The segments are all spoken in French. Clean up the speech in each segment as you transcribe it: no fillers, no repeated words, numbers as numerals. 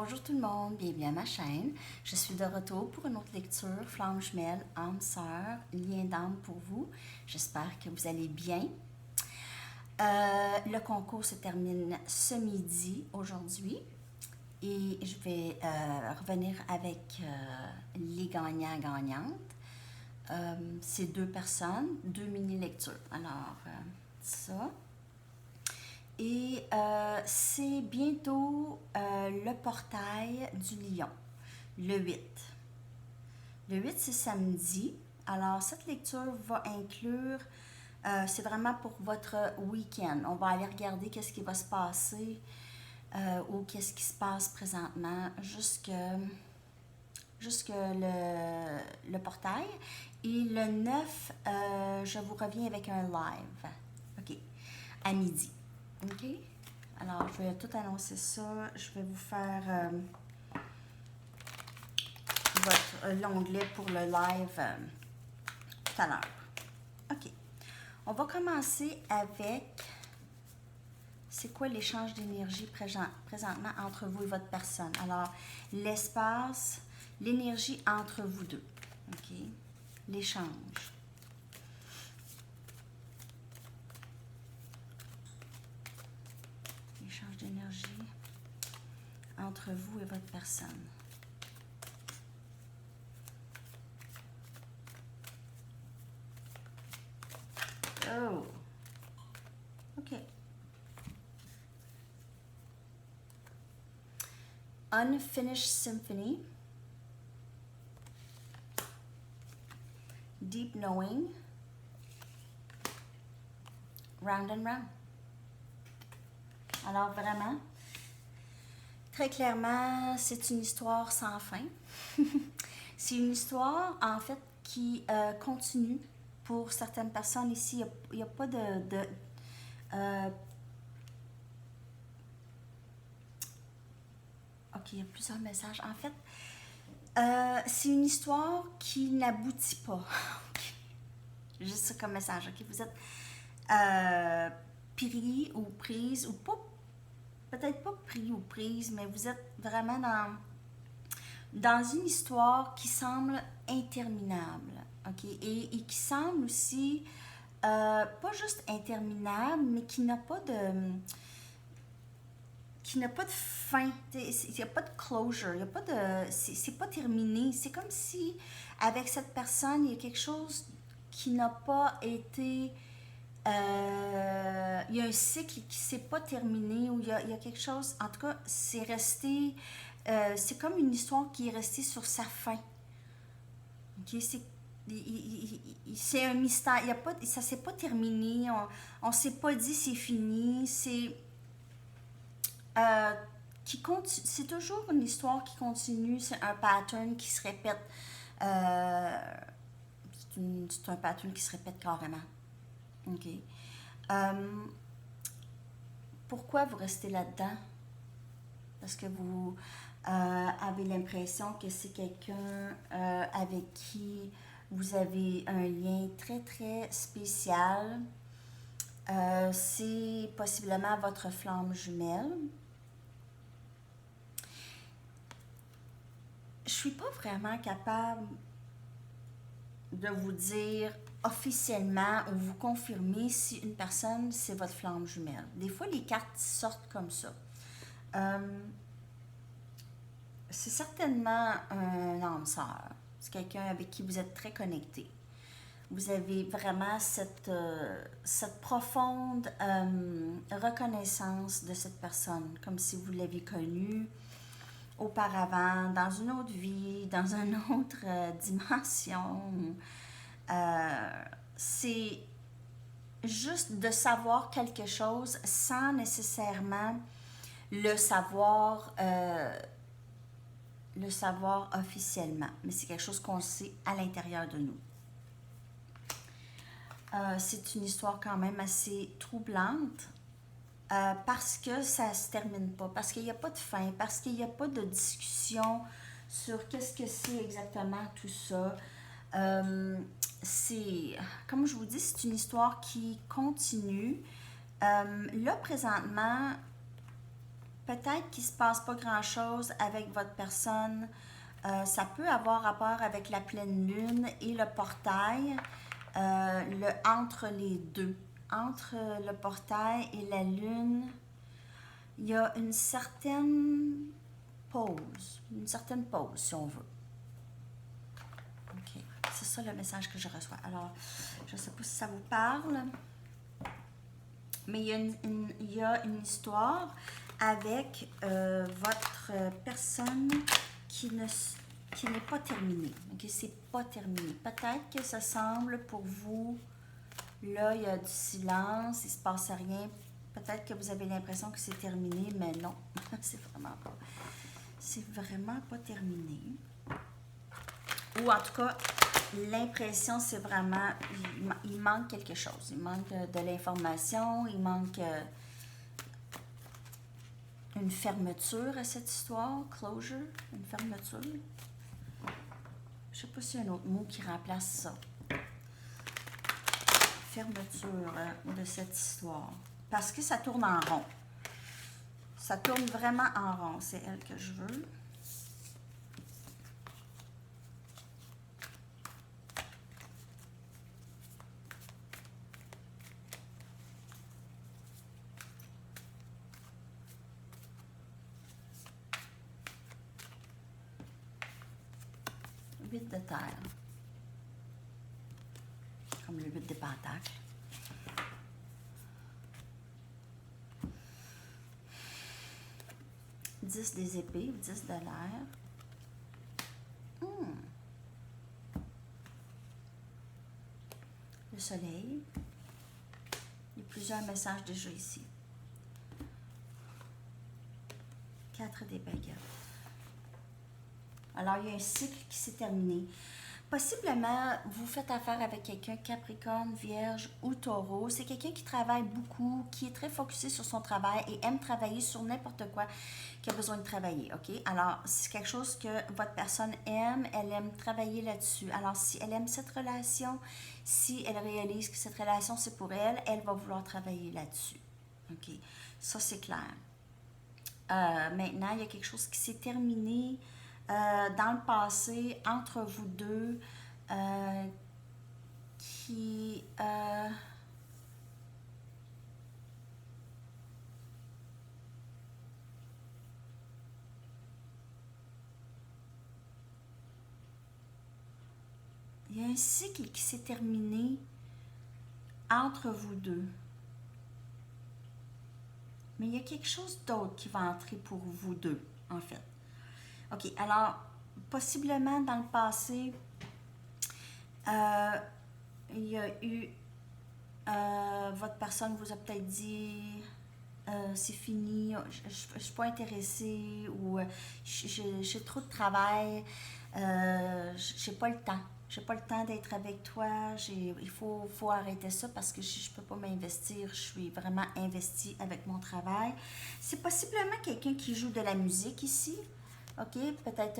Bonjour tout le monde, bienvenue à ma chaîne. Je suis de retour pour une autre lecture, Flamme jumelle, âme sœur, lien d'âme pour vous. J'espère que vous allez bien. Le concours se termine ce midi aujourd'hui et je vais revenir avec les gagnants-gagnantes. C'est deux personnes, deux mini-lectures. Alors, ça. Et c'est bientôt le portail du lion, le 8. Le 8, c'est samedi. Alors, cette lecture va inclure, c'est vraiment pour votre week-end. On va aller regarder qu'est-ce qui va se passer ou qu'est-ce qui se passe présentement jusque le portail. Et le 9, je vous reviens avec un live. OK, à midi. OK? Alors, je vais tout annoncer ça. Je vais vous faire l'onglet pour le live tout à l'heure. OK. On va commencer avec c'est quoi l'échange d'énergie présentement entre vous et votre personne. Alors, l'espace, l'énergie entre vous deux. OK? L'échange. L'échange d'énergie entre vous et votre personne. Oh! OK. Unfinished Symphony. Deep Knowing. Round and Round. Alors vraiment, très clairement, c'est une histoire sans fin. C'est une histoire, en fait, qui continue pour certaines personnes ici. Il n'y a pas OK, il y a plusieurs messages. En fait, c'est une histoire qui n'aboutit pas. Juste ça comme message. OK, vous êtes pris ou prise, ou pas, peut-être pas pris ou prise, mais vous êtes vraiment dans une histoire qui semble interminable. OK, et qui semble aussi pas juste interminable, mais qui n'a pas de fin, il n'y a pas de closure, il y a pas de, c'est pas terminé. C'est comme si avec cette personne, il y a quelque chose qui n'a pas été, il y a un cycle qui ne s'est pas terminé, ou il y a quelque chose, en tout cas, c'est resté, c'est comme une histoire qui est restée sur sa fin. OK, c'est un mystère, ça ne s'est pas terminé, on ne s'est pas dit c'est fini, c'est... c'est toujours une histoire qui continue, c'est un pattern qui se répète. C'est un pattern qui se répète carrément. OK. Pourquoi vous restez là-dedans? Parce que vous avez l'impression que c'est quelqu'un avec qui vous avez un lien très, très spécial. C'est possiblement votre flamme jumelle. Je suis pas vraiment capable de vous dire officiellement ou vous confirmer si une personne, c'est votre flamme jumelle. Des fois, les cartes sortent comme ça. C'est certainement un âme sœur. C'est quelqu'un avec qui vous êtes très connecté. Vous avez vraiment cette profonde reconnaissance de cette personne, comme si vous l'aviez connue auparavant, dans une autre vie, dans une autre dimension. C'est juste de savoir quelque chose sans nécessairement le savoir officiellement, mais c'est quelque chose qu'on sait à l'intérieur de nous. C'est une histoire quand même assez troublante. Parce que ça ne se termine pas, parce qu'il n'y a pas de fin, parce qu'il n'y a pas de discussion sur qu'est-ce que c'est exactement tout ça. C'est, comme je vous dis, c'est une histoire qui continue. Là, présentement, peut-être qu'il ne se passe pas grand-chose avec votre personne. Ça peut avoir rapport avec la pleine lune et le portail, entre les deux. Entre le portail et la lune, il y a une certaine pause, si on veut. OK, c'est ça le message que je reçois. Alors, je ne sais pas si ça vous parle, mais il y a une histoire avec votre personne qui n'est pas terminée. OK, c'est pas terminé. Peut-être que ça semble pour vous, là, il y a du silence, il ne se passe rien. Peut-être que vous avez l'impression que c'est terminé, mais non, c'est vraiment pas terminé. Ou en tout cas, l'impression, c'est vraiment, il manque quelque chose. Il manque de l'information, il manque une fermeture à cette histoire, closure, une fermeture. Je ne sais pas s'il y a un autre mot qui remplace ça. Fermeture de cette histoire. Parce que ça tourne en rond. Ça tourne vraiment en rond. C'est elle que je veux. Huit de terre. Comme le 8 des pentacles. Dix des épées, 10 de l'air. Le soleil. Il y a plusieurs messages déjà ici. 4 des baguettes. Alors, il y a un cycle qui s'est terminé. Possiblement, vous faites affaire avec quelqu'un Capricorne, Vierge ou Taureau. C'est quelqu'un qui travaille beaucoup, qui est très focusé sur son travail et aime travailler sur n'importe quoi qui a besoin de travailler, OK? Alors, c'est quelque chose que votre personne aime, elle aime travailler là-dessus. Alors, si elle aime cette relation, si elle réalise que cette relation, c'est pour elle, elle va vouloir travailler là-dessus, OK? Ça, c'est clair. Maintenant, il y a quelque chose qui s'est terminé dans le passé entre vous deux qui il y a un cycle qui s'est terminé entre vous deux. Mais il y a quelque chose d'autre qui va entrer pour vous deux, en fait. OK, alors, possiblement dans le passé, il y a eu, votre personne vous a peut-être dit, c'est fini, je ne suis pas intéressée ou j'ai trop de travail, j'ai pas le temps. J'ai pas le temps d'être avec toi, il faut arrêter ça parce que je ne peux pas m'investir, je suis vraiment investie avec mon travail. C'est possiblement quelqu'un qui joue de la musique ici. OK, peut-être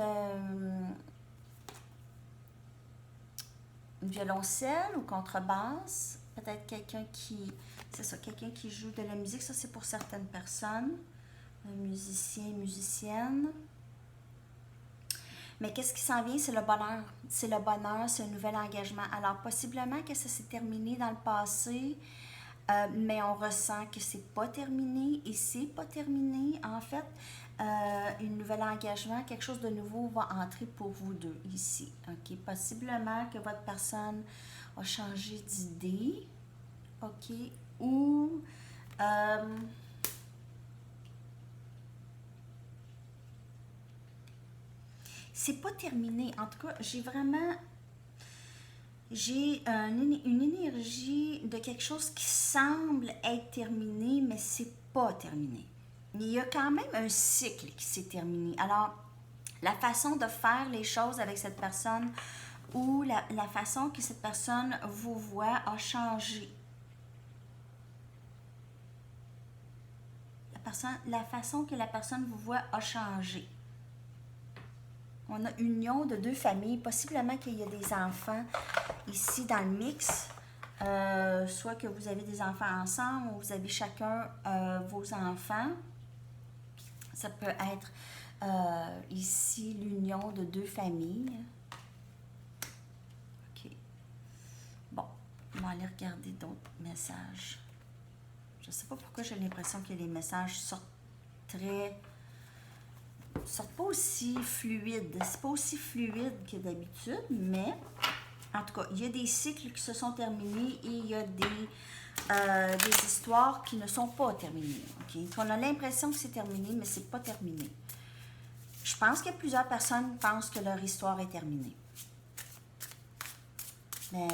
une violoncelle ou contrebasse. Peut-être quelqu'un quelqu'un qui joue de la musique. Ça, c'est pour certaines personnes. Un musicien, musicienne. Mais qu'est-ce qui s'en vient? C'est le bonheur. C'est le bonheur, c'est un nouvel engagement. Alors, possiblement que ça s'est terminé dans le passé, mais on ressent que c'est pas terminé et c'est pas terminé. En fait, un nouvel engagement, quelque chose de nouveau va entrer pour vous deux ici. OK? Possiblement que votre personne a changé d'idée. OK? Ou c'est pas terminé. En tout cas, j'ai une énergie de quelque chose qui semble être terminé, mais c'est pas terminé. Il y a quand même un cycle qui s'est terminé. Alors, la façon de faire les choses avec cette personne ou la façon que cette personne vous voit a changé. La façon que la personne vous voit a changé. On a union de deux familles. Possiblement qu'il y a des enfants ici dans le mix. Soit que vous avez des enfants ensemble ou vous avez chacun vos enfants. Ça peut être ici l'union de deux familles. OK. Bon, on va aller regarder d'autres messages. Je ne sais pas pourquoi j'ai l'impression que les messages sortent pas aussi fluides. C'est pas aussi fluide que d'habitude, mais en tout cas, il y a des cycles qui se sont terminés et il y a des histoires qui ne sont pas terminées. Okay? On a l'impression que c'est terminé, mais c'est pas terminé. Je pense que plusieurs personnes pensent que leur histoire est terminée. Mais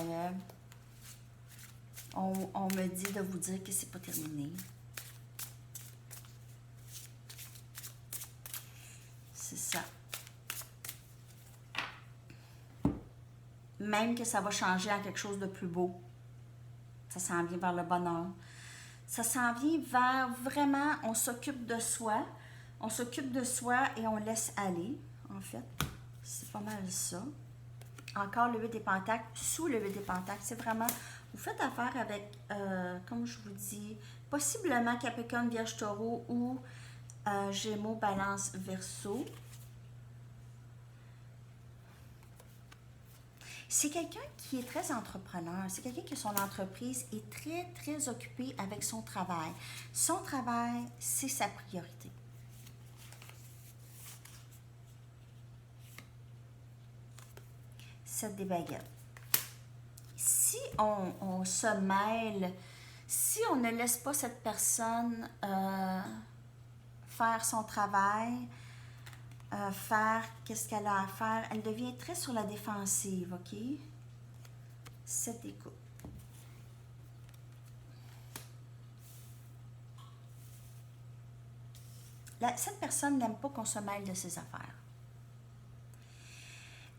on me dit de vous dire que c'est pas terminé. C'est ça. Même que ça va changer en quelque chose de plus beau. Ça s'en vient vers le bonheur. Ça s'en vient vers vraiment, on s'occupe de soi. On s'occupe de soi et on laisse aller, en fait. C'est pas mal ça. Encore le 8 des pentacles, sous le 8 des pentacles. C'est vraiment, vous faites affaire avec, comme je vous dis, possiblement Capricorne, Vierge, Taureau ou Gémeaux, Balance, Verseau. C'est quelqu'un qui est très entrepreneur. C'est quelqu'un qui, son entreprise, est très, très occupé avec son travail. Son travail, c'est sa priorité. Sept des baguettes. Si on se mêle, si on ne laisse pas cette personne faire son travail, faire qu'est-ce qu'elle a à faire, elle devient très sur la défensive, OK? Cette écoute. Cette personne n'aime pas qu'on se mêle de ses affaires.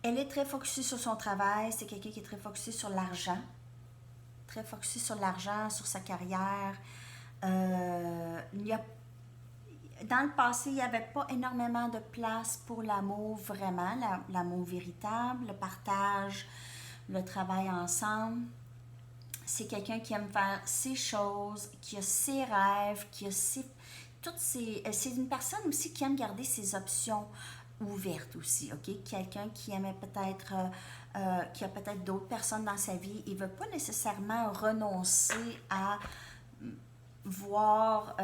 Elle est très focusée sur son travail. C'est quelqu'un qui est très focusé sur l'argent. Très focusé sur l'argent, sur sa carrière. Dans le passé, il n'y avait pas énormément de place pour l'amour vraiment, l'amour véritable, le partage, le travail ensemble. C'est quelqu'un qui aime faire ses choses, qui a ses rêves, qui a c'est une personne aussi qui aime garder ses options ouverte aussi, OK? Quelqu'un qui aimait peut-être, qui a peut-être d'autres personnes dans sa vie, il ne veut pas nécessairement renoncer à voir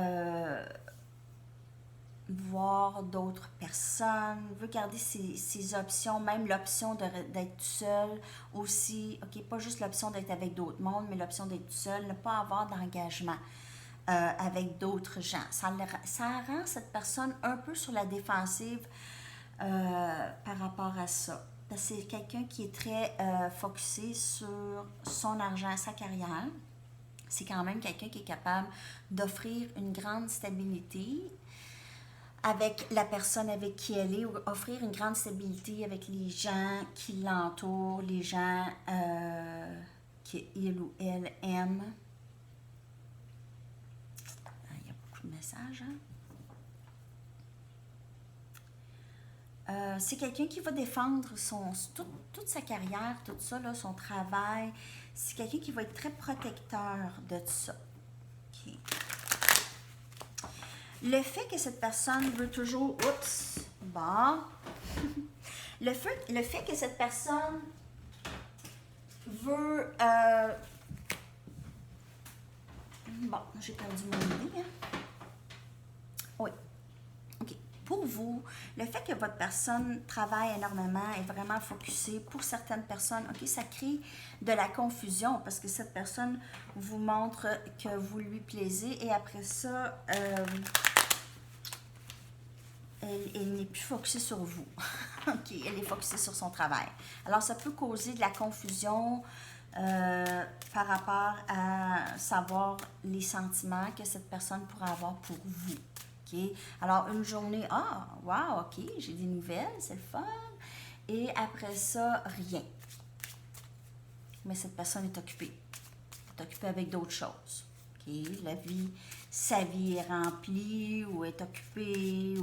d'autres personnes, il veut garder ses options, même l'option d'être seul aussi, OK? Pas juste l'option d'être avec d'autres mondes, mais l'option d'être seul, ne pas avoir d'engagement. Avec d'autres gens. Ça rend cette personne un peu sur la défensive par rapport à ça. C'est quelqu'un qui est très focusé sur son argent, sa carrière. C'est quand même quelqu'un qui est capable d'offrir une grande stabilité avec la personne avec qui elle est, ou offrir une grande stabilité avec les gens qui l'entourent, les gens qu'il ou elle aime. Il y a beaucoup de messages, hein? C'est quelqu'un qui va défendre toute sa carrière, tout ça, là, son travail. C'est quelqu'un qui va être très protecteur de tout ça. Okay. Le fait que cette personne veut toujours... Oups! Bon. Le fait que cette personne veut... Bon, j'ai perdu mon idée. Hein? Oui. OK. Pour vous, le fait que votre personne travaille énormément, est vraiment focusée, pour certaines personnes, OK, ça crée de la confusion parce que cette personne vous montre que vous lui plaisez et après ça, elle n'est plus focusée sur vous. OK, elle est focusée sur son travail. Alors, ça peut causer de la confusion par rapport à savoir les sentiments que cette personne pourrait avoir pour vous. Okay? Alors, une journée, wow, OK, j'ai des nouvelles, c'est le fun. Et après ça, rien. Mais cette personne est occupée. Elle est occupée avec d'autres choses. Okay? Sa vie est remplie ou est occupée.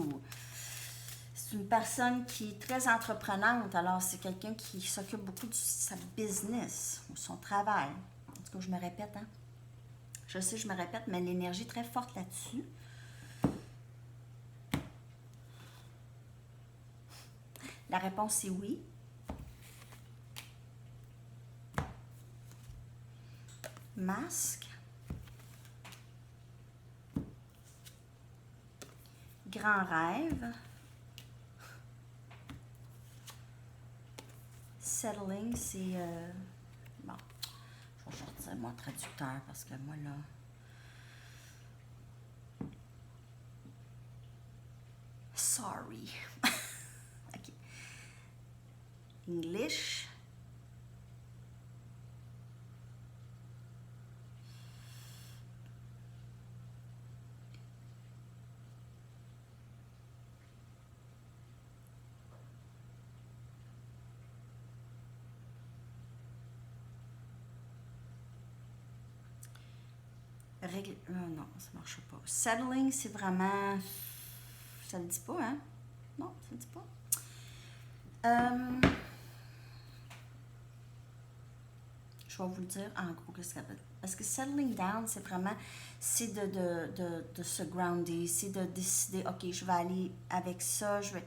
C'est une personne qui est très entreprenante. Alors, c'est quelqu'un qui s'occupe beaucoup de sa business ou son travail. En tout cas, je me répète, hein? Je sais, je me répète, mais l'énergie est très forte là-dessus. La réponse, c'est oui. Masque. Grand rêve. Settling, c'est... bon, je vais sortir mon traducteur parce que moi, là... Sorry. OK. English. Non, ça marche pas. Settling, c'est vraiment... Ça ne le dit pas, hein? Non, ça ne le dit pas. Je vais vous le dire en gros qu'est-ce que ça veut dire. Parce que settling down, c'est vraiment... C'est de se grounder, c'est de décider, OK, je vais aller avec ça, je vais...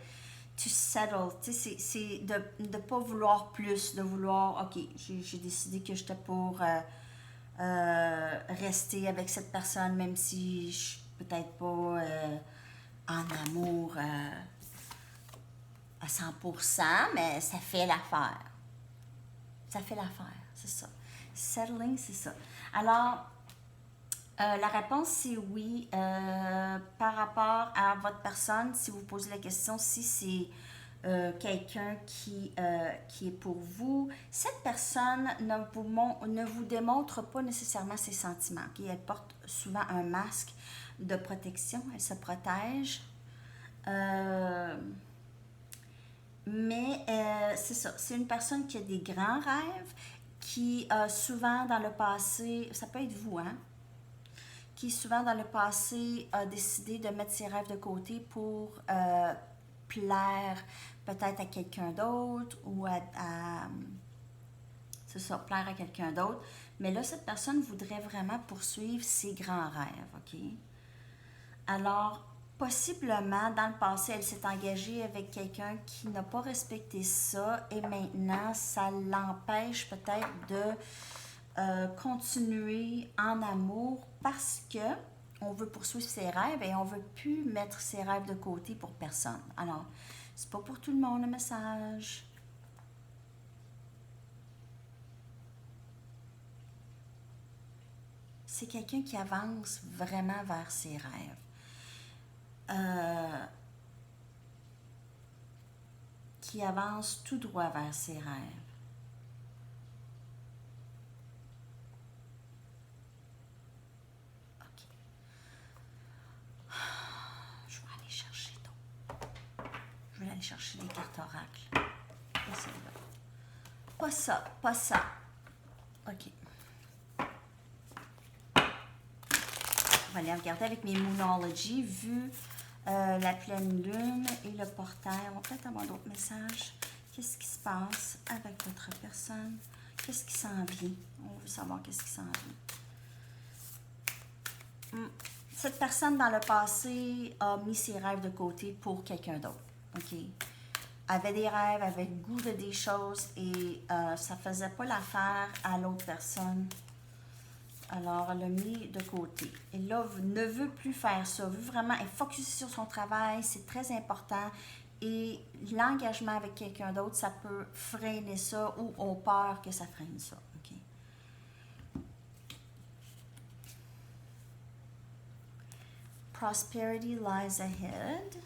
To settle, tu sais, c'est de ne pas vouloir plus, de vouloir, OK, j'ai décidé que j'étais pour... rester avec cette personne, même si je suis peut-être pas en amour à 100%, mais ça fait l'affaire. Ça fait l'affaire, c'est ça. Settling, c'est ça. Alors, la réponse, c'est oui. Par rapport à votre personne, si vous posez la question, si c'est quelqu'un qui est pour vous, cette personne ne vous démontre pas nécessairement ses sentiments. Okay? Elle porte souvent un masque de protection, elle se protège. Mais c'est ça, c'est une personne qui a des grands rêves, qui souvent dans le passé, ça peut être vous, hein? Qui souvent dans le passé a décidé de mettre ses rêves de côté pour plaire peut-être à quelqu'un d'autre ou c'est ça, plaire à quelqu'un d'autre. Mais là, cette personne voudrait vraiment poursuivre ses grands rêves, OK? Alors, possiblement, dans le passé, elle s'est engagée avec quelqu'un qui n'a pas respecté ça et maintenant, ça l'empêche peut-être de continuer en amour parce que on veut poursuivre ses rêves et on veut plus mettre ses rêves de côté pour personne. Alors, c'est pas pour tout le monde le message. C'est quelqu'un qui avance vraiment vers ses rêves. Qui avance tout droit vers ses rêves. OK. Je vais aller chercher Je vais aller chercher des cartes oracles. Pas celle-là. Pas ça, pas ça. OK. On va aller regarder avec mes Moonology, vu la pleine lune et le portail. On va peut-être avoir d'autres messages. Qu'est-ce qui se passe avec votre personne? Qu'est-ce qui s'en vient? On veut savoir qu'est-ce qui s'en vient. Cette personne, dans le passé, a mis ses rêves de côté pour quelqu'un d'autre. OK? Avait des rêves, avait le goût de des choses et ça ne faisait pas l'affaire à l'autre personne. Alors, elle l'a mis de côté. Et là, ne veut plus faire ça. Veut vraiment être focusée sur son travail. C'est très important. Et l'engagement avec quelqu'un d'autre, ça peut freiner ça ou on peur que ça freine ça. Okay? Prosperity lies ahead.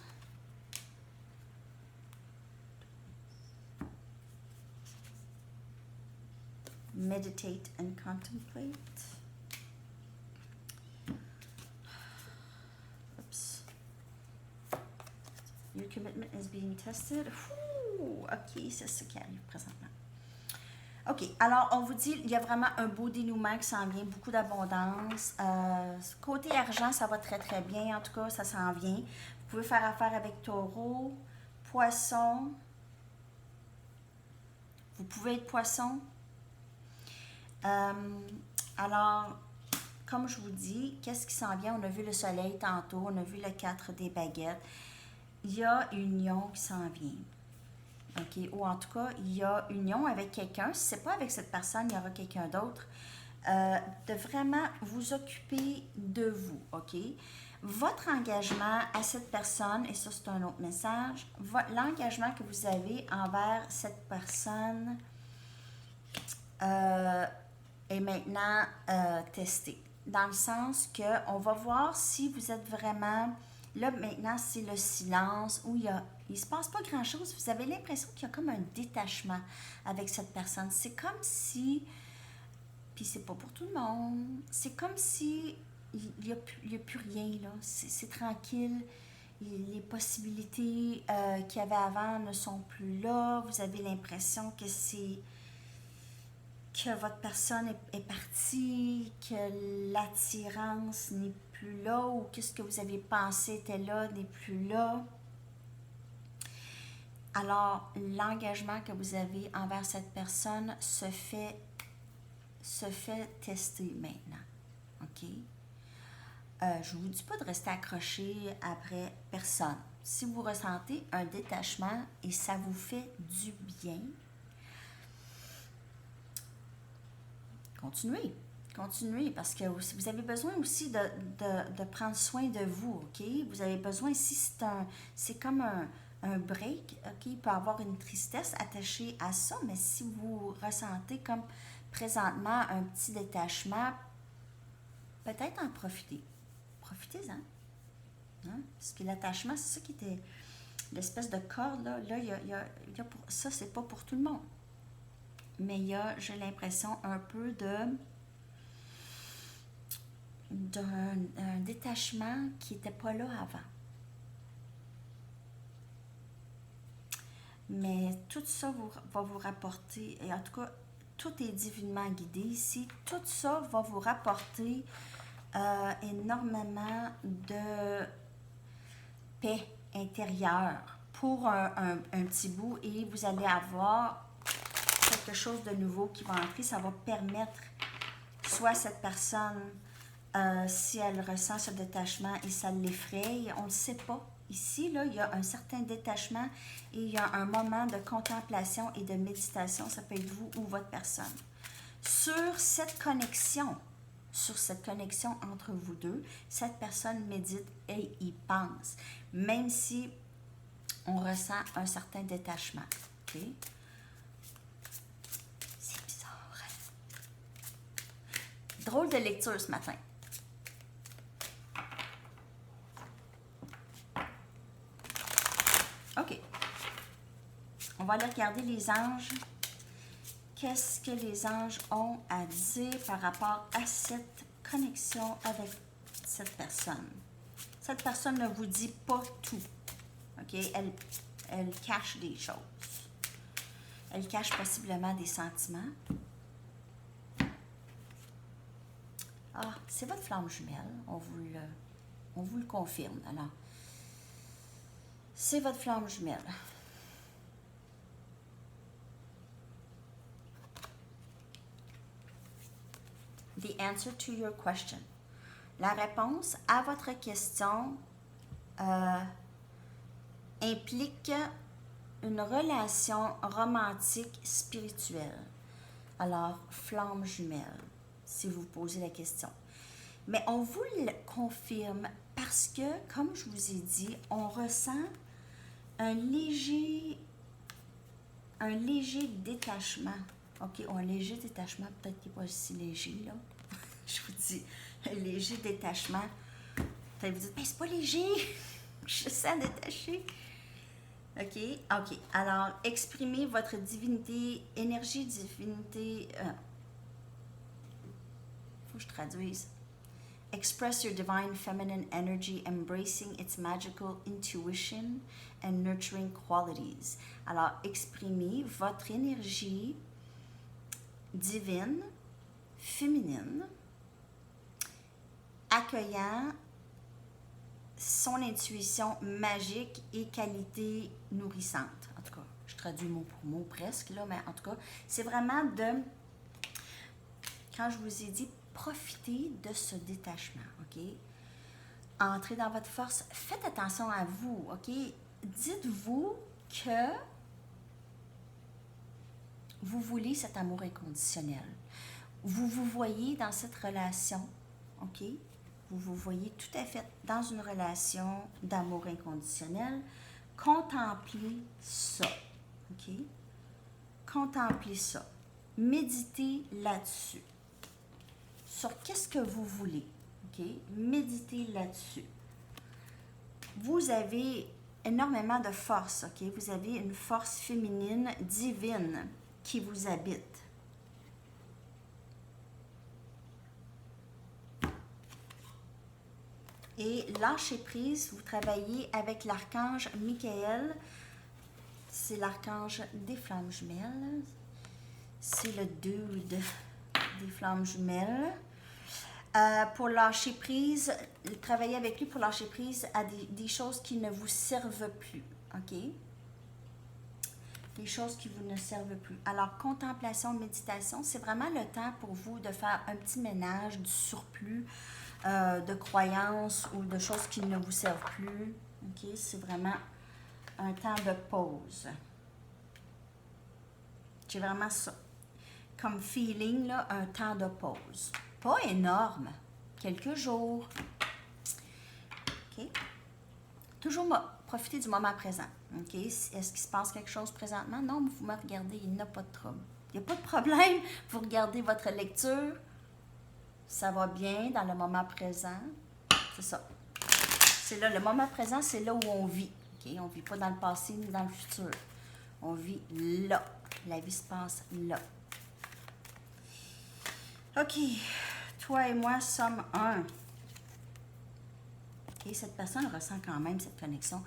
Meditate and contemplate. Your commitment is being tested. Ouh, OK, c'est ce qui arrive présentement. OK, alors on vous dit, il y a vraiment un beau dénouement qui s'en vient, beaucoup d'abondance. Côté argent, ça va très très bien, en tout cas, ça s'en vient. Vous pouvez faire affaire avec Taureau, Poisson. Vous pouvez être Poisson. Alors, comme je vous dis, qu'est-ce qui s'en vient? On a vu le soleil tantôt, on a vu le 4 des baguettes. Il y a une union qui s'en vient. OK? Ou en tout cas, il y a union avec quelqu'un. Si ce n'est pas avec cette personne, il y aura quelqu'un d'autre. De vraiment vous occuper de vous, OK? Votre engagement à cette personne, et ça c'est un autre message, l'engagement que vous avez envers cette personne est maintenant testé. Dans le sens qu'on va voir si vous êtes vraiment... Là, maintenant, c'est le silence où il ne se passe pas grand-chose. Vous avez l'impression qu'il y a comme un détachement avec cette personne. C'est comme si... Puis c'est pas pour tout le monde. C'est comme si il n'y a plus rien, là. C'est tranquille. Les possibilités qu'il y avait avant ne sont plus là. Vous avez l'impression que votre personne est partie, que l'attirance n'est plus là, ou que ce que vous avez pensé était là n'est plus là. Alors, l'engagement que vous avez envers cette personne se fait tester maintenant. OK? Je ne vous dis pas de rester accroché après personne. Si vous ressentez un détachement et ça vous fait du bien, continuez parce que vous avez besoin aussi de prendre soin de vous, OK? Vous avez besoin, si c'est comme un break, OK? Il peut y avoir une tristesse attachée à ça, mais si vous ressentez comme présentement un petit détachement, peut-être en profiter. Profitez-en. Hein? Parce que l'attachement, c'est ça qui était l'espèce de corde, là. Là, ça, c'est pas pour tout le monde. Mais j'ai l'impression, un peu d'un détachement qui n'était pas là avant. Mais tout ça va vous rapporter, et en tout cas, tout est divinement guidé ici, tout ça va vous rapporter énormément de paix intérieure pour un petit bout, et vous allez avoir quelque chose de nouveau qui va entrer. Ça va permettre soit cette personne, si elle ressent ce détachement et ça l'effraie, on ne le sait pas. Ici, là, il y a un certain détachement et il y a un moment de contemplation et de méditation, ça peut être vous ou votre personne. Sur cette connexion entre vous deux, cette personne médite et y pense, même si on ressent un certain détachement. OK? C'est bizarre. Drôle de lecture ce matin. OK. On va aller regarder les anges. Qu'est-ce que les anges ont à dire par rapport à cette connexion avec cette personne? Cette personne ne vous dit pas tout. OK? Elle cache des choses. Elle cache possiblement des sentiments. Ah, c'est votre flamme jumelle. On vous le confirme. Alors, c'est votre flamme jumelle. The answer to your question. La réponse à votre question implique une relation romantique spirituelle. Alors, flamme jumelle, si vous posez la question. Mais on vous le confirme parce que, comme je vous ai dit, on ressent un léger détachement. OK, un léger détachement, peut-être qu'il n'est pas si léger, là. Je vous dis, un léger détachement. Peut-être vous dites, mais c'est pas léger, je sens détaché. OK, OK. Alors, exprimez votre divinité, énergie, divinité. Faut que je traduise. Express your divine feminine energy, embracing its magical intuition and nurturing qualities. Alors, exprimez votre énergie divine, féminine, accueillant son intuition magique et qualité nourrissante. En tout cas, je traduis mot pour mot presque, là, mais en tout cas, c'est vraiment quand je vous ai dit, profitez de ce détachement, OK? Entrez dans votre force, faites attention à vous, OK? Dites-vous que vous voulez cet amour inconditionnel. Vous vous voyez dans cette relation, OK? Vous vous voyez tout à fait dans une relation d'amour inconditionnel. Contemplez ça, OK? Contemplez ça. Méditez là-dessus. Sur qu'est-ce que vous voulez, OK? Méditez là-dessus. Vous avez énormément de force, OK? Vous avez une force féminine divine qui vous habite. Et lâchez prise, vous travaillez avec l'archange Michael. C'est l'archange des flammes jumelles. C'est le dude des flammes jumelles. Pour lâcher prise, travailler avec lui pour lâcher prise à des choses qui ne vous servent plus. OK? Des choses qui vous ne servent plus. Alors, contemplation, méditation, c'est vraiment le temps pour vous de faire un petit ménage du surplus de croyances ou de choses qui ne vous servent plus. OK? C'est vraiment un temps de pause. J'ai vraiment ça. Comme feeling, là, un temps de pause. Pas énorme. Quelques jours. OK? Toujours profiter du moment présent. OK? Est-ce qu'il se passe quelque chose présentement? Non, vous me regardez, il n'y a pas de trouble. Il n'y a pas de problème. Vous regardez votre lecture. Ça va bien dans le moment présent. C'est ça. C'est là, le moment présent, c'est là où on vit. OK? On ne vit pas dans le passé ni dans le futur. On vit là. La vie se passe là. OK. Toi et moi sommes un. OK? Cette personne ressent quand même cette connexion.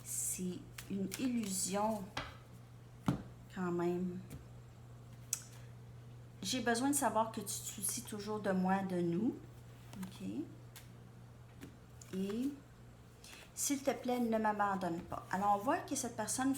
C'est une illusion quand même. J'ai besoin de savoir que tu te soucies toujours de moi, de nous. OK? Et s'il te plaît, ne m'abandonne pas. Alors, on voit que cette personne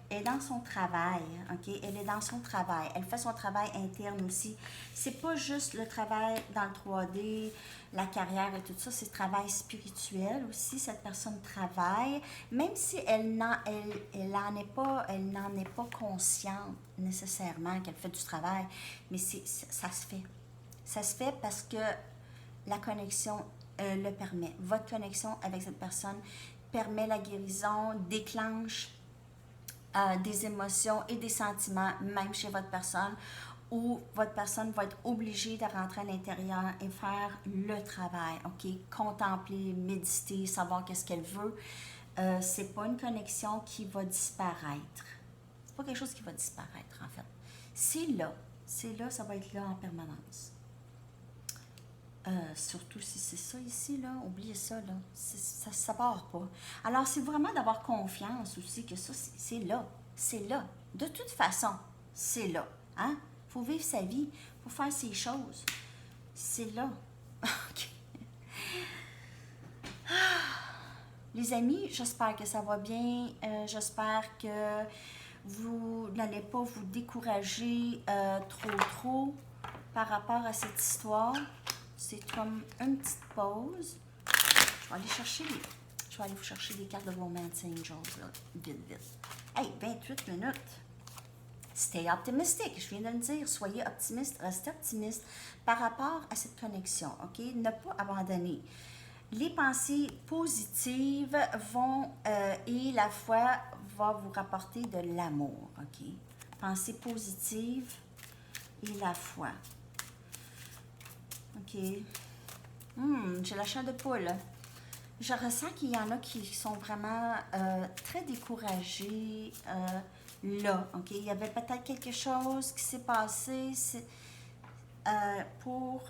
est dans son travail, OK? Elle est dans son travail. Elle fait son travail interne aussi. C'est pas juste le travail dans le 3D, la carrière et tout ça, c'est le travail spirituel aussi. Cette personne travaille, même si elle n'en est pas consciente nécessairement qu'elle fait du travail, mais ça se fait. Ça se fait parce que la connexion le permet. Votre connexion avec cette personne permet la guérison, déclenche des émotions et des sentiments, même chez votre personne, où votre personne va être obligée de rentrer à l'intérieur et faire le travail, OK? Contempler, méditer, savoir qu'est-ce qu'elle veut. C'est pas une connexion qui va disparaître. C'est pas quelque chose qui va disparaître, en fait. C'est là, ça va être là en permanence. Surtout si c'est ça ici, là, oubliez ça, là, ça ne part pas. Alors, c'est vraiment d'avoir confiance aussi que ça, c'est là, De toute façon, c'est là, hein? Il faut vivre sa vie, il faut faire ses choses. C'est là. OK. Les amis, j'espère que ça va bien. J'espère que vous n'allez pas vous décourager trop par rapport à cette histoire. C'est comme une petite pause. Je vais aller vous chercher les cartes de Romance Angels, là, vite. Hey, 28 minutes. Stay optimistic, je viens de le dire. Soyez optimiste, restez optimiste par rapport à cette connexion, OK? Ne pas abandonner. Les pensées positives vont, et la foi va vous rapporter de l'amour, OK? Pensées positives et la foi. OK. J'ai la chair de poule. Je ressens qu'il y en a qui sont vraiment très découragés là. OK. Il y avait peut-être quelque chose qui s'est passé pour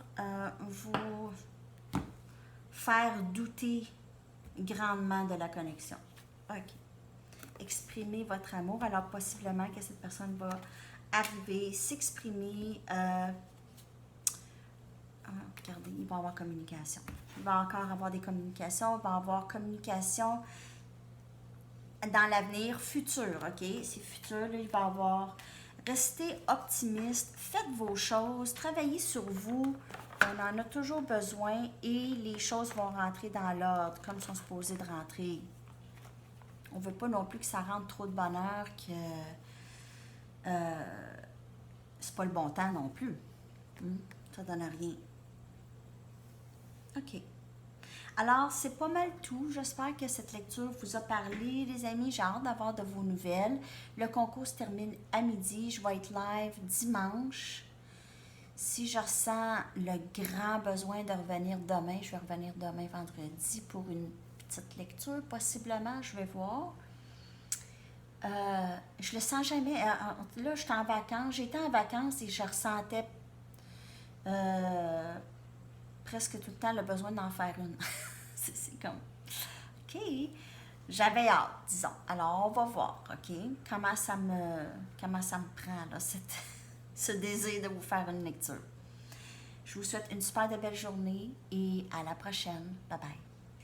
vous faire douter grandement de la connexion. OK. Exprimez votre amour. Alors, possiblement que cette personne va arriver, s'exprimer. Regardez, il va y avoir communication. Il va encore avoir des communications. Il va y avoir communication dans l'avenir futur, OK? C'est futur, là, il va y avoir... Restez optimiste, faites vos choses, travaillez sur vous. On en a toujours besoin et les choses vont rentrer dans l'ordre, comme sont supposées de rentrer. On ne veut pas non plus que ça rentre trop de bonheur, c'est pas le bon temps non plus. Ça donne rien. OK. Alors, c'est pas mal tout. J'espère que cette lecture vous a parlé, les amis. J'ai hâte d'avoir de vos nouvelles. Le concours se termine à midi. Je vais être live dimanche. Si je ressens le grand besoin de revenir demain, je vais revenir demain vendredi pour une petite lecture, possiblement. Je vais voir. Je le sens jamais. Là, j'étais en vacances. J'étais en vacances et je ressentais presque tout le temps le besoin d'en faire une. c'est comme, OK, j'avais hâte, disons. Alors, on va voir, OK, comment ça me prend, là, ce désir de vous faire une lecture. Je vous souhaite une super de belle journée et à la prochaine. Bye bye.